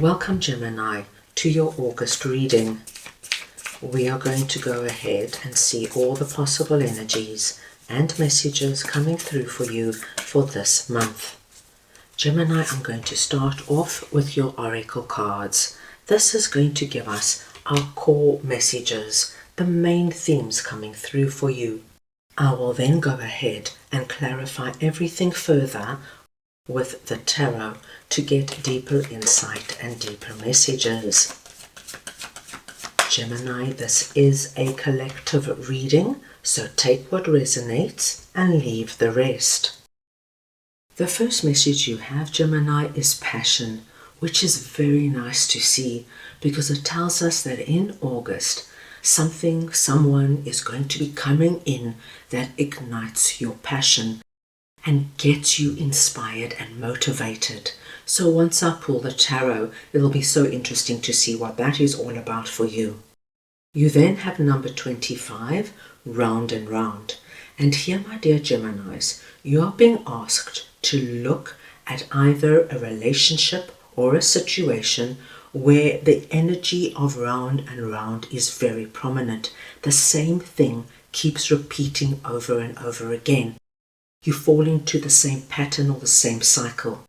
Welcome, Gemini, to your August reading. We are going to go ahead and see all the possible energies and messages coming through for you for this month. Gemini, I'm going to start off with your oracle cards. This is going to give us our core messages, the main themes coming through for you. I will then go ahead and clarify everything further with the tarot to get deeper insight and deeper messages. Gemini, this is a collective reading, so take what resonates and leave the rest. The first message you have, Gemini, is passion, which is very nice to see because it tells us that in August, someone is going to be coming in that ignites your passion and gets you inspired and motivated. So once I pull the tarot, it'll be so interesting to see what that is all about for you. You then have number 25, round and round. And here, my dear Geminis, you are being asked to look at either a relationship or a situation where the energy of round and round is very prominent. The same thing keeps repeating over and over again. You fall into the same pattern or the same cycle.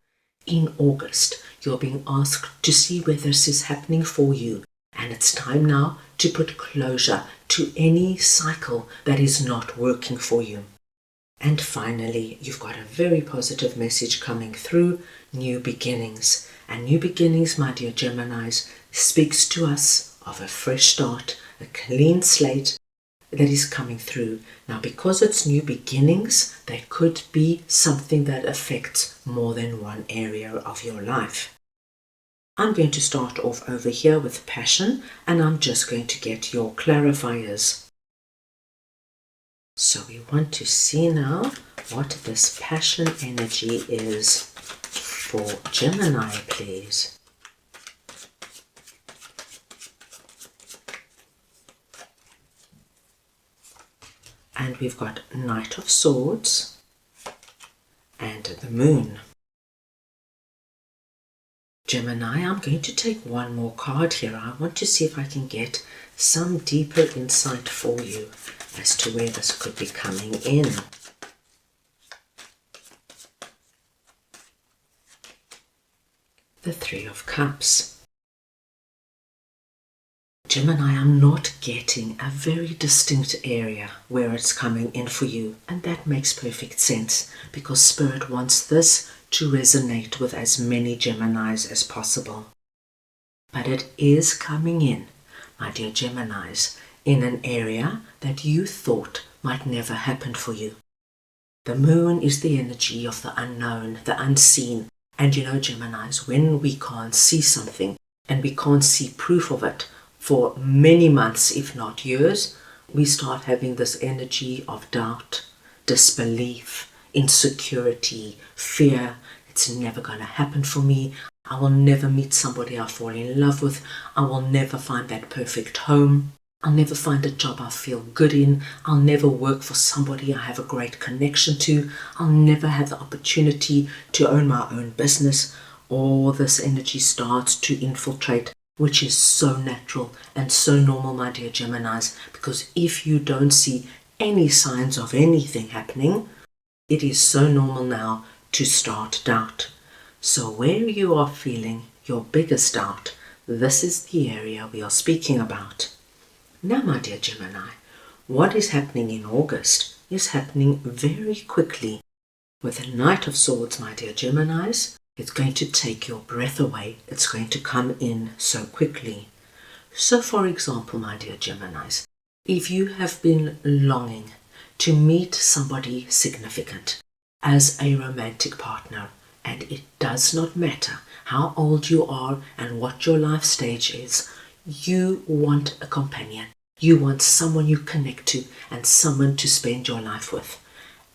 In August, you're being asked to see where this is happening for you. And it's time now to put closure to any cycle that is not working for you. And finally, you've got a very positive message coming through, new beginnings. And new beginnings, my dear Geminis, speaks to us of a fresh start, a clean slate that is coming through. Now, because it's new beginnings, there could be something that affects more than one area of your life. I'm going to start off over here with passion, and I'm just going to get your clarifiers. So we want to see now what this passion energy is for Gemini, please. And we've got Knight of Swords and the Moon. Gemini, I'm going to take one more card here. I want to see if I can get some deeper insight for you as to where this could be coming in. The Three of Cups. Gemini, I'm not getting a very distinct area where it's coming in for you, and that makes perfect sense because Spirit wants this to resonate with as many Geminis as possible. But it is coming in, my dear Geminis, in an area that you thought might never happen for you. The Moon is the energy of the unknown, the unseen, and you know, Geminis, when we can't see something and we can't see proof of it for many months, if not years, we start having this energy of doubt, disbelief, insecurity, fear. It's never going to happen for me. I will never meet somebody I fall in love with. I will never find that perfect home. I'll never find a job I feel good in. I'll never work for somebody I have a great connection to. I'll never have the opportunity to own my own business. All this energy starts to infiltrate, which is so natural and so normal, my dear Geminis, because if you don't see any signs of anything happening, it is so normal now to start doubt. So where you are feeling your biggest doubt, this is the area we are speaking about. Now, my dear Gemini, what is happening in August is happening very quickly. With the Knight of Swords, my dear Geminis, it's going to take your breath away. It's going to come in so quickly. So, for example, my dear Geminis, if you have been longing to meet somebody significant as a romantic partner, and it does not matter how old you are and what your life stage is, you want a companion. You want someone you connect to and someone to spend your life with.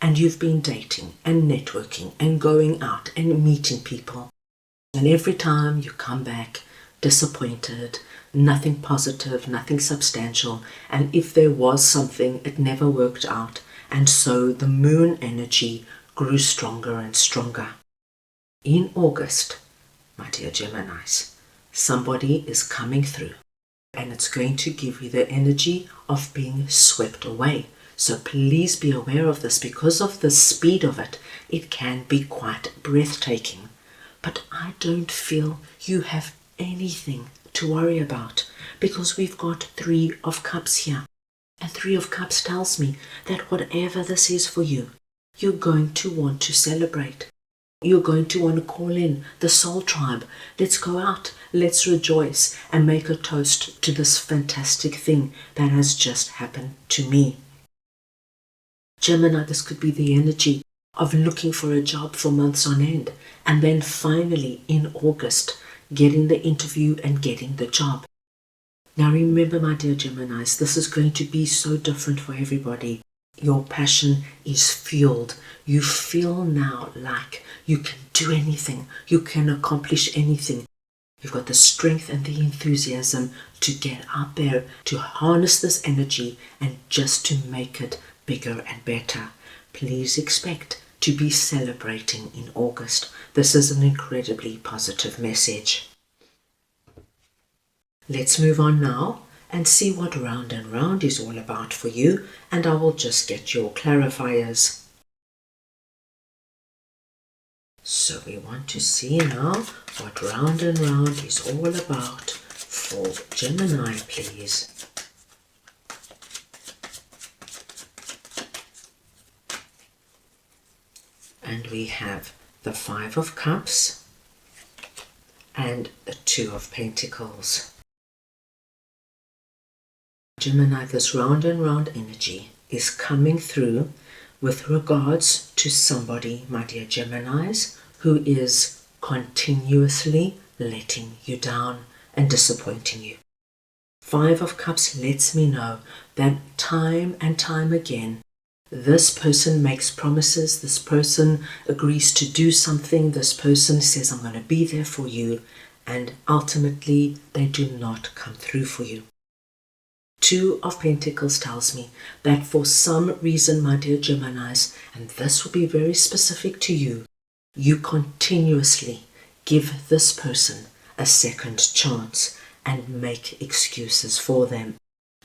And you've been dating and networking and going out and meeting people. And every time you come back disappointed, nothing positive, nothing substantial. And if there was something, it never worked out. And so the Moon energy grew stronger and stronger. In August, my dear Geminis, Somebody is coming through, and it's going to give you the energy of being swept away. So please be aware of this. Because of the speed of it, it can be quite breathtaking. But I don't feel you have anything to worry about, because we've got 3 of Cups here. And 3 of Cups tells me that whatever this is for you, you're going to want to celebrate. You're going to want to call in the soul tribe. Let's go out, let's rejoice and make a toast to this fantastic thing that has just happened to me. Gemini, this could be the energy of looking for a job for months on end, and then finally in August getting the interview and getting the job. Now remember, my dear Geminis, this is going to be so different for everybody. Your passion is fueled. You feel now like you can do anything. You can accomplish anything. You've got the strength and the enthusiasm to get out there, to harness this energy and just to make it bigger and better. Please expect to be celebrating in August. This is an incredibly positive message. Let's move on now and see what round and round is all about for you, and I will just get your clarifiers. So we want to see now what round and round is all about for Gemini, please. And we have the 5 of Cups and the 2 of Pentacles. Gemini, this round and round energy is coming through with regards to somebody, my dear Geminis, who is continuously letting you down and disappointing you. 5 of Cups lets me know that time and time again, this person makes promises, this person agrees to do something, this person says, I'm going to be there for you, and ultimately they do not come through for you. 2 of Pentacles tells me that for some reason, my dear Geminis, and this will be very specific to you, you continuously give this person a second chance and make excuses for them.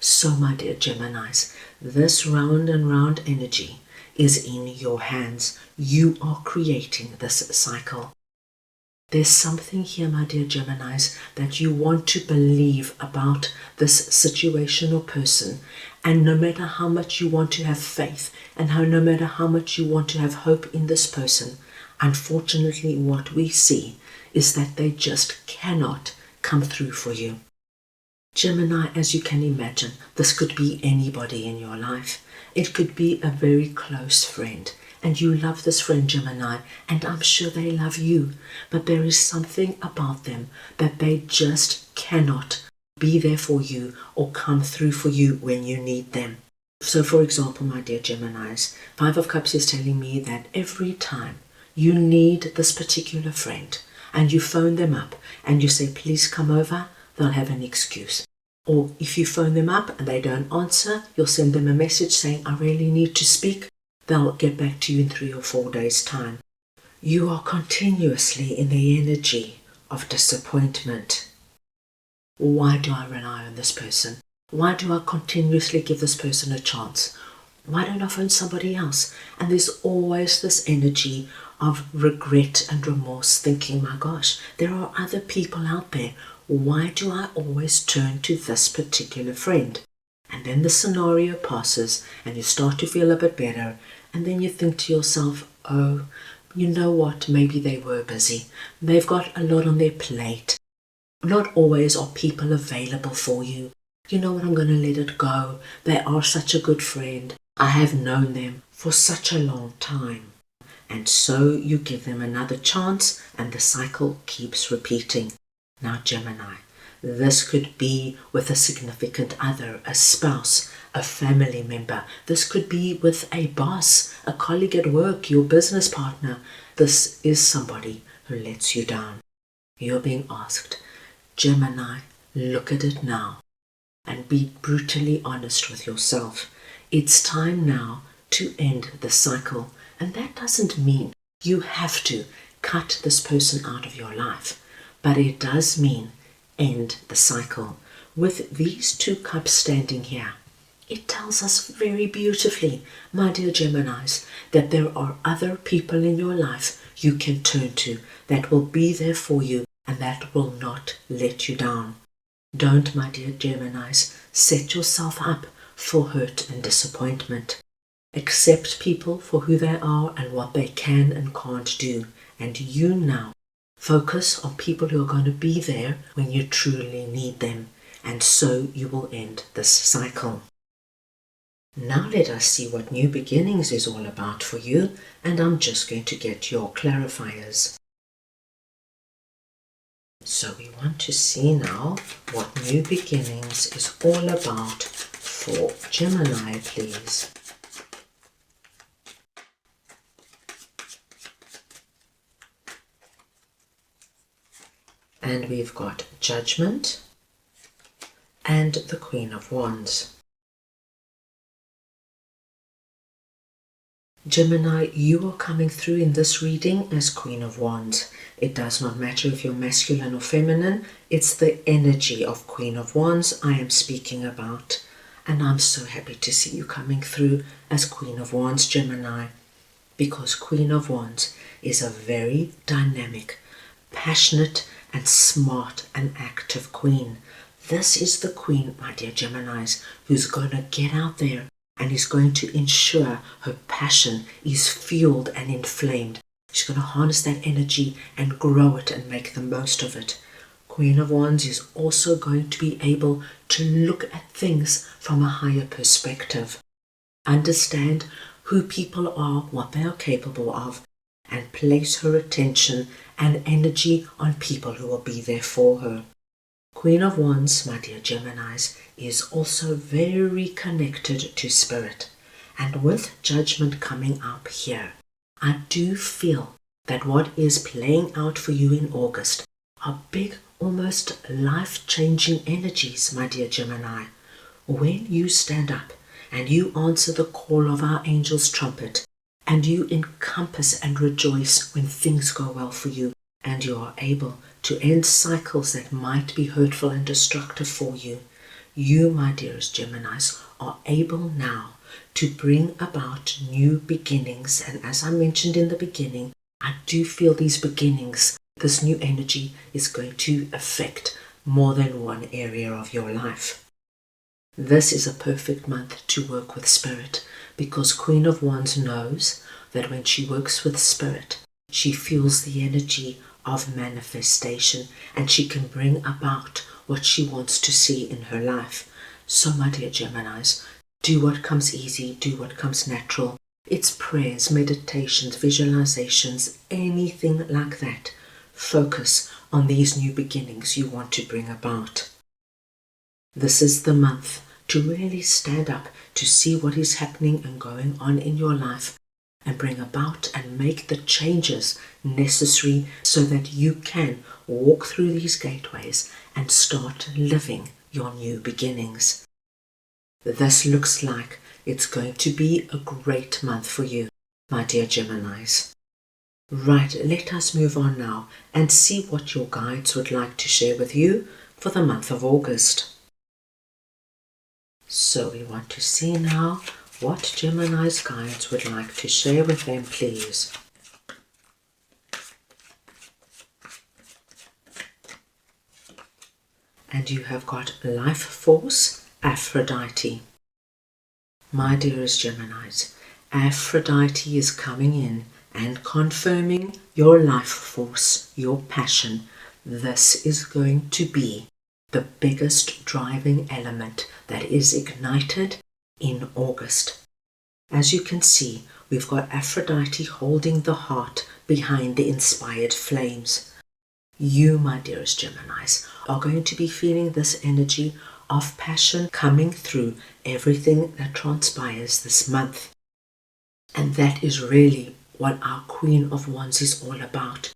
So, my dear Geminis, this round and round energy is in your hands. You are creating this cycle. There's something here, my dear Geminis, that you want to believe about this situation or person, and no matter how much you want to have faith and no matter how much you want to have hope in this person, unfortunately what we see is that they just cannot come through for you. Gemini, as you can imagine, this could be anybody in your life. It could be a very close friend, and you love this friend, Gemini, and I'm sure they love you, but there is something about them that they just cannot be there for you or come through for you when you need them. So, for example, my dear Geminis, 5 of Cups is telling me that every time you need this particular friend and you phone them up and you say, please come over, they'll have an excuse. Or if you phone them up and they don't answer, you'll send them a message saying, I really need to speak. They'll get back to you in 3 or 4 days' time. You are continuously in the energy of disappointment. Why do I rely on this person? Why do I continuously give this person a chance? Why don't I phone somebody else? And there's always this energy of regret and remorse, thinking, my gosh, there are other people out there. Why do I always turn to this particular friend? And then the scenario passes and you start to feel a bit better. And then you think to yourself, oh, you know what, maybe they were busy. They've got a lot on their plate. Not always are people available for you. You know what, I'm going to let it go. They are such a good friend. I have known them for such a long time. And so you give them another chance and the cycle keeps repeating. Now, Gemini, this could be with a significant other, a spouse, a family member. This could be with a boss, a colleague at work, your business partner. This is somebody who lets you down. You're being asked, Gemini, look at it now and be brutally honest with yourself. It's time now to end the cycle. And that doesn't mean you have to cut this person out of your life. But it does mean end the cycle. With these two cups standing here, it tells us very beautifully, my dear Geminis, that there are other people in your life you can turn to that will be there for you and that will not let you down. Don't, my dear Geminis, set yourself up for hurt and disappointment. Accept people for who they are and what they can and can't do. And you now focus on people who are going to be there when you truly need them. And so you will end this cycle. Now let us see what New Beginnings is all about for you. And I'm just going to get your clarifiers. So we want to see now what New Beginnings is all about for Gemini, please. And we've got Judgment and the Queen of Wands. Gemini, you are coming through in this reading as Queen of Wands. It does not matter if you're masculine or feminine. It's the energy of Queen of Wands I am speaking about. And I'm so happy to see you coming through as Queen of Wands, Gemini, because Queen of Wands is a very dynamic, passionate and smart and active queen. This is the queen, my dear Geminis, who's going to get out there and is going to ensure her passion is fueled and inflamed. She's going to harness that energy and grow it and make the most of it. Queen of Wands is also going to be able to look at things from a higher perspective, understand who people are, what they are capable of, and place her attention and energy on people who will be there for her. Queen of Wands, my dear Geminis, is also very connected to spirit. And with Judgment coming up here, I do feel that what is playing out for you in August are big, almost life-changing energies, my dear Gemini. When you stand up and you answer the call of our angel's trumpet, and you encompass and rejoice when things go well for you, and you are able to end cycles that might be hurtful and destructive for you, you, my dearest Geminis, are able now to bring about new beginnings. And as I mentioned in the beginning, I do feel these beginnings, this new energy is going to affect more than one area of your life. This is a perfect month to work with spirit, because Queen of Wands knows that when she works with spirit, she feels the energy of manifestation and she can bring about what she wants to see in her life. So, my dear Geminis, do what comes easy, do what comes natural. It's prayers, meditations, visualizations, anything like that. Focus on these new beginnings you want to bring about. This is the month to really stand up to see what is happening and going on in your life and bring about and make the changes necessary so that you can walk through these gateways and start living your new beginnings. This looks like it's going to be a great month for you, my dear Geminis. Right, let us move on now and see what your guides would like to share with you for the month of August. So we want to see now what Gemini's guides would like to share with them, please. And you have got Life Force, Aphrodite. My dearest Geminis, Aphrodite is coming in and confirming your life force, your passion. This is going to be the biggest driving element that is ignited in August. As you can see, we've got Aphrodite holding the heart behind the inspired flames. You, my dearest Geminis, are going to be feeling this energy of passion coming through everything that transpires this month. And that is really what our Queen of Wands is all about.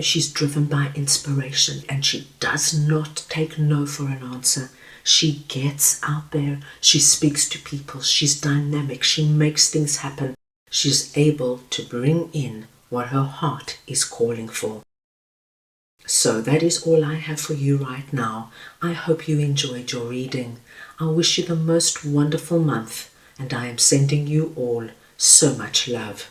She's driven by inspiration and she does not take no for an answer. She gets out there, she speaks to people, she's dynamic, she makes things happen. She's able to bring in what her heart is calling for. So that is all I have for you right now. I hope you enjoyed your reading. I wish you the most wonderful month, and I am sending you all so much love.